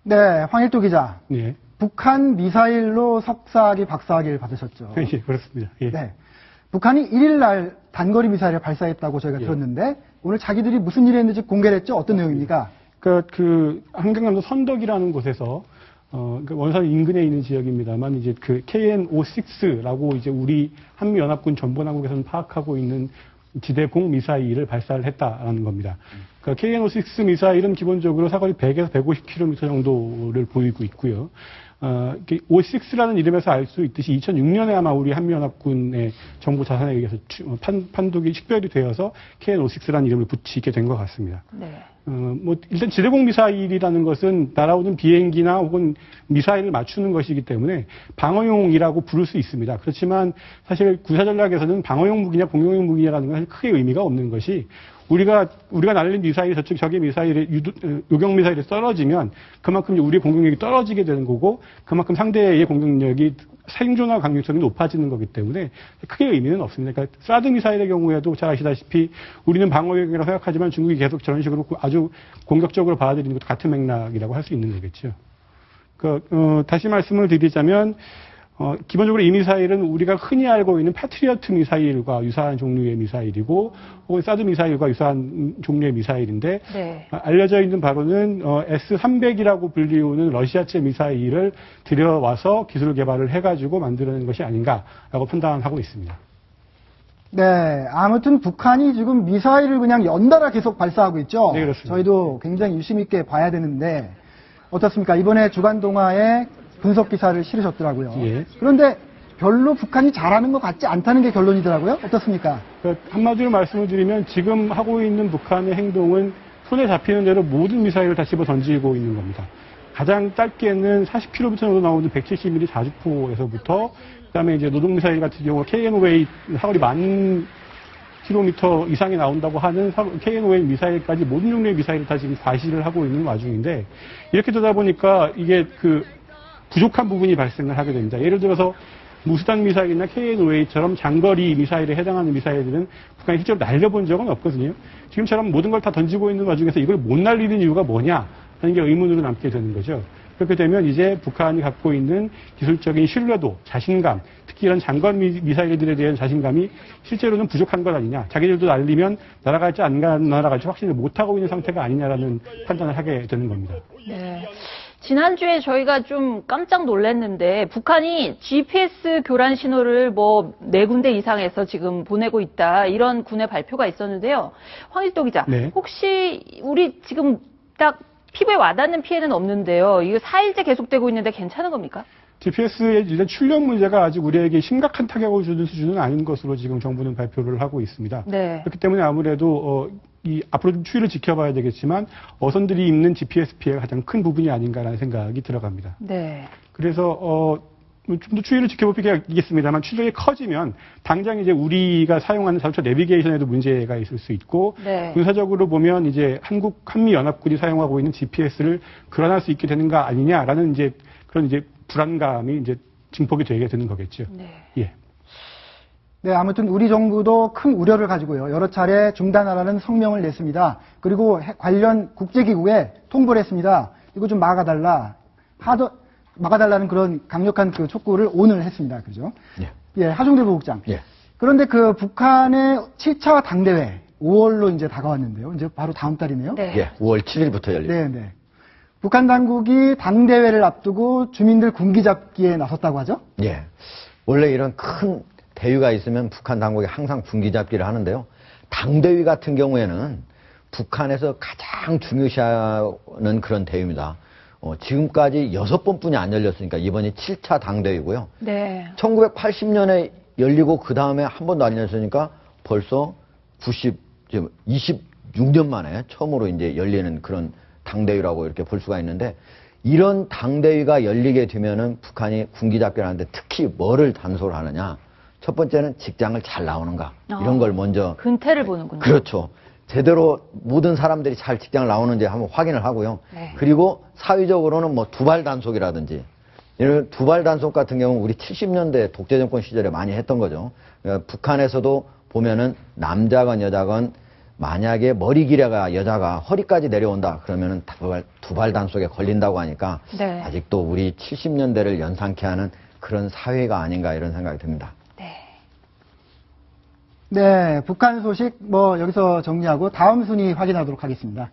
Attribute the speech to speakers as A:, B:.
A: 네, 황일도 기자.
B: 예.
A: 북한 미사일로 석사학위, 박사학위를 받으셨죠.
B: 예, 그렇습니다. 예.
A: 네. 북한이 1일 날 단거리 미사일을 발사했다고 저희가 들었는데 오늘 자기들이 무슨 일을 했는지 공개를 했죠? 어떤 내용입니까?
B: 그 한강남도 선덕이라는 곳에서 그 원산 인근에 있는 지역입니다만 이제 그 KN-56라고 이제 우리 한미연합군 전번항국에서는 파악하고 있는 지대공 미사일을 발사를 했다라는 겁니다. 그 KN-56 미사일은 기본적으로 사거리 100에서 150km 정도를 보이고 있고요. 56라는 이름에서 알 수 있듯이 2006년에 아마 우리 한미연합군의 정보 자산에 의해서 판독이 식별이 되어서 KN-56라는 이름을 붙이게 된 것 같습니다.
A: 네.
B: 일단 지대공 미사일이라는 것은 날아오는 비행기나 혹은 미사일을 맞추는 것이기 때문에 방어용이라고 부를 수 있습니다. 그렇지만 사실 구사전략에서는 방어용 무기냐 공격용 무기냐라는 건 크게 의미가 없는 것이 우리가 날린 미사일이 적의 미사일에 요격 미사일에 떨어지면 그만큼 우리의 공격력이 떨어지게 되는 거고 그만큼 상대의 공격력이 생존화 강력성이 높아지는 거기 때문에 크게 의미는 없습니다. 그러니까 사드 미사일의 경우에도 잘 아시다시피 우리는 방어용이라고 생각하지만 중국이 계속 저런 식으로 아주 공격적으로 받아들이는 것도 같은 맥락이라고 할 수 있는 거겠죠. 다시 말씀을 드리자면 기본적으로 이 미사일은 우리가 흔히 알고 있는 패트리어트 미사일과 유사한 종류의 미사일이고 혹은 사드 미사일과 유사한 종류의 미사일인데
A: 네.
B: 알려져 있는 바로는 S-300이라고 불리우는 러시아제 미사일을 들여와서 기술 개발을 해가지고 만드는 것이 아닌가라고 판단하고 있습니다.
A: 네, 아무튼 북한이 지금 미사일을 그냥 연달아 계속 발사하고 있죠.
B: 네, 그렇습니다.
A: 저희도 굉장히 유심 있게 봐야 되는데 어떻습니까? 이번에 주간동아에 분석 기사를 실으셨더라고요.
B: 예.
A: 그런데 별로 북한이 잘하는 것 같지 않다는 게 결론이더라고요. 어떻습니까?
B: 한마디로 말씀을 드리면 지금 하고 있는 북한의 행동은 손에 잡히는 대로 모든 미사일을 다 집어 던지고 있는 겁니다. 가장 짧게는 40km 정도 나오는 170mm 자주포에서부터 그다음에 이제 노동미사일 같은 경우 KN-5A 사거리 10,000km 이상이 나온다고 하는 KN-5A 미사일까지 모든 종류의 미사일을 다 지금 과시를 하고 있는 와중인데 이렇게 되다 보니까 이게 부족한 부분이 발생을 하게 됩니다. 예를 들어서 무수단 미사일이나 KN-5A처럼 장거리 미사일에 해당하는 미사일들은 북한이 실제로 날려본 적은 없거든요. 지금처럼 모든 걸 다 던지고 있는 와중에서 이걸 못 날리는 이유가 뭐냐 하는 게 의문으로 남게 되는 거죠. 그렇게 되면 이제 북한이 갖고 있는 기술적인 신뢰도, 자신감, 특히 이런 장거리 미사일들에 대한 자신감이 실제로는 부족한 것 아니냐. 자기들도 날리면 날아갈지 안 날아갈지 확신을 못하고 있는 상태가 아니냐라는 판단을 하게 되는 겁니다.
C: 네. 지난주에 저희가 좀 깜짝 놀랐는데 북한이 GPS 교란 신호를 4군데 이상에서 지금 보내고 있다. 이런 군의 발표가 있었는데요. 황일도 기자,
B: 네.
C: 혹시 우리 지금 딱 피부에 와닿는 피해는 없는데요. 이거 4일째 계속되고 있는데 괜찮은 겁니까?
B: GPS의 일단 출력 문제가 아직 우리에게 심각한 타격을 주는 수준은 아닌 것으로 지금 정부는 발표를 하고 있습니다.
C: 네.
B: 그렇기 때문에 아무래도 앞으로 좀 추이를 지켜봐야 되겠지만 어선들이 입는 GPS 피해가 가장 큰 부분이 아닌가라는 생각이 들어갑니다.
C: 네.
B: 그래서 좀 더 추이를 지켜볼 필요가 있겠습니다만 출력이 커지면 당장 이제 우리가 사용하는 자동차 내비게이션에도 문제가 있을 수 있고
C: 네.
B: 군사적으로 보면 이제 한미연합군이 사용하고 있는 GPS를 교란할 수 있게 되는 거 아니냐라는 그런 불안감이 증폭이 되게 되는 거겠죠.
C: 네.
B: 예.
A: 네, 아무튼 우리 정부도 큰 우려를 가지고요. 여러 차례 중단하라는 성명을 냈습니다. 그리고 관련 국제기구에 통보를 했습니다. 이거 좀 막아달라는 그런 강력한 촉구를 오늘 했습니다. 그죠?
D: 예.
A: 예, 하종대 부국장.
D: 예.
A: 그런데 북한의 7차 당대회 5월로 이제 다가왔는데요. 이제 바로 다음 달이네요.
C: 네.
D: 예, 5월 7일부터 열립니다.
A: 네, 네. 북한 당국이 당대회를 앞두고 주민들 군기 잡기에 나섰다고 하죠?
D: 예. 원래 이런 큰 대위가 있으면 북한 당국이 항상 군기 잡기를 하는데요. 당대위 같은 경우에는 북한에서 가장 중요시하는 그런 대위입니다. 지금까지 6번뿐이 안 열렸으니까 이번이 7차 당대위고요.
C: 네.
D: 1980년에 열리고 그 다음에 한 번도 안 열렸으니까 벌써 26년 만에 처음으로 이제 열리는 그런 당대위라고 이렇게 볼 수가 있는데 이런 당대위가 열리게 되면은 북한이 군기 잡기를 하는데 특히 뭐를 단속을 하느냐. 첫 번째는 직장을 잘 나오는가. 이런 걸 먼저.
C: 근태를 보는군요.
D: 그렇죠. 제대로 모든 사람들이 잘 직장을 나오는지 한번 확인을 하고요.
C: 네.
D: 그리고 사회적으로는 두발 단속이라든지 이런 두발 단속 같은 경우는 우리 70년대 독재정권 시절에 많이 했던 거죠. 그러니까 북한에서도 보면은 남자건 여자건 만약에 머리 길이가 여자가 허리까지 내려온다 그러면은 두발 단속에 걸린다고 하니까
C: 네.
D: 아직도 우리 70년대를 연상케 하는 그런 사회가 아닌가 이런 생각이 듭니다.
A: 네, 북한 소식 여기서 정리하고 다음 순위 확인하도록 하겠습니다.